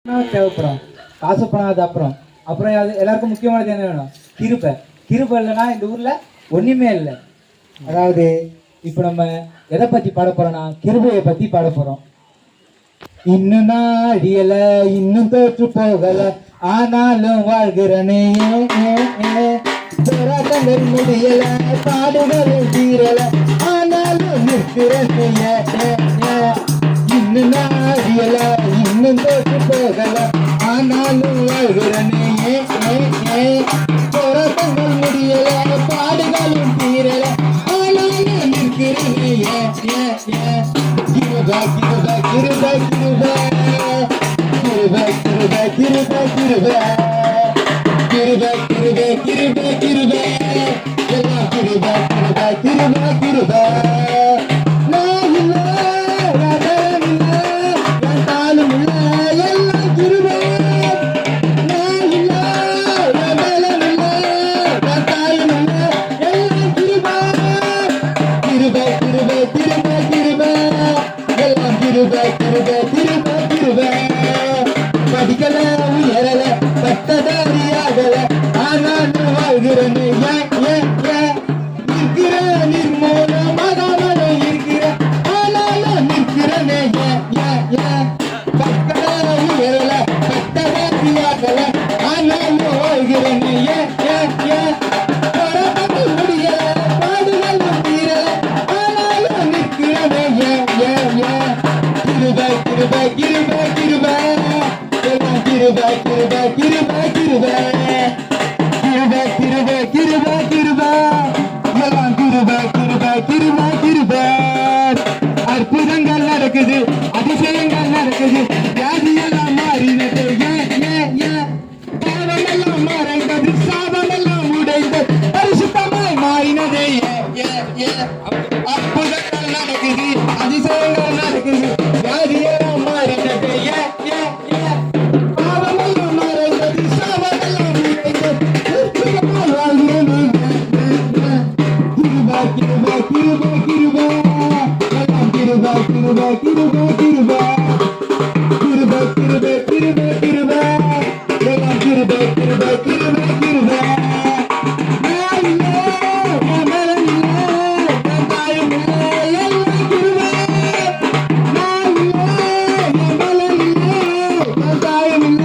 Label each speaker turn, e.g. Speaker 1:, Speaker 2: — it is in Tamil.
Speaker 1: தேவைப்படும். காசு பணம் அது அப்புறம் அப்புறம் அது எல்லாருக்கும் முக்கியமானது என்ன வேணும்? கிருபை. கிருபை இல்லைன்னா இந்த ஊரில் ஒன்றுமே இல்லை. அதாவது இப்போ நம்ம எதை பற்றி பாட போகிறோம்னா கிருபையை பற்றி பாட போகிறோம். இன்னும் நான் அடியல, இன்னும் தோற்று போகல, ஆனாலும் வாழ்கிறனே, போராட்டங்கள் முடியல, பாடுகளும் தீரல, ஆனாலும் நிற்கிறனே. இன்னும் நான் அடியல, இன்னும் தோற்று போகல, ஆனாலும் வாழ்கிறனே, போராட்டங்கள் முடியல, பாடுகளும் தீரல, ஆனாலும் நிற்கிறனே. கிருபை கிருபை கிருபை கிருபை கிருபை கிருபை கிருபை கிருபை கிருபை கிருபை கிருபை கிருபை எல்லாம் கிருபை கிருபை கிருபை கிருபை. நான் இல்லை, நான் இல்லை, என் தாளும் இல்லை, எல்லாம் கிருபை. நான் இல்லை, என் மேலும் இல்லை, என் தாளும் இல்லை, எல்லாம் கிருபை. கிருபை கிருபை கிருபை கிருபை எல்லாம் கிருபை கிருபை கிருபை கிருபை. படிக்கல, உயரல, பட்டதாரியாகல, ஆனாலும் வாழ்கிறேன்னு இருக்கிற நிர்மூலமாகாமல இருக்கிற, ஆனாலும் நிற்கிறனே. பக்கல, உயரல, பட்டதாரியாகல, ஆனாலும் வாழ்கிறேன்னு முடியல, பாடுகளும் தீரல, ஆனாலும் நிற்கிறனே. கிருபை கிருபை கிருபை கிருபை எல்லாம் கிருபை கிருபை கிருபை கிருபை கிருபை கிருபை கிருபை கிருபை எல்லாம் கிருபை கிருபை கிருபை கிருபை. அற்புதங்கள் நடக்குது, அதிசயங்கள் நடக்குது, வியாதியெல்லாம் மாறினது, பாவமெல்லாம் மறைந்தது, சாபமெல்லாம் உடைந்தது, பரிசுத்தமாய் மாறினது. அற்புதங்கள் நடக்குது, அதிசயங்கள் நடக்குது, வியாதியெல்லாம் மாறினது, பாவமெல்லாம் மறைந்தது, சாபமெல்லாம் உடைந்தது, பரிசுத்தமாய் வாழ்கிறது. கிருபை கிருபை கிருபை கிருபை எல்லாம் கிருபை கிருபை கிருபை கிருபை கிருபை கிருபை கிருபை கிருபை எல்லாம் கிருபை கிருபை கிருபை கிருபை. நான் இல்லை, என் மேலும் இல்லை, என் தாயும் இல்லை, எல்லாம் கிருபை. நான் இல்லை, என் மேலும் இல்லை, என் தாயும் இல்லை,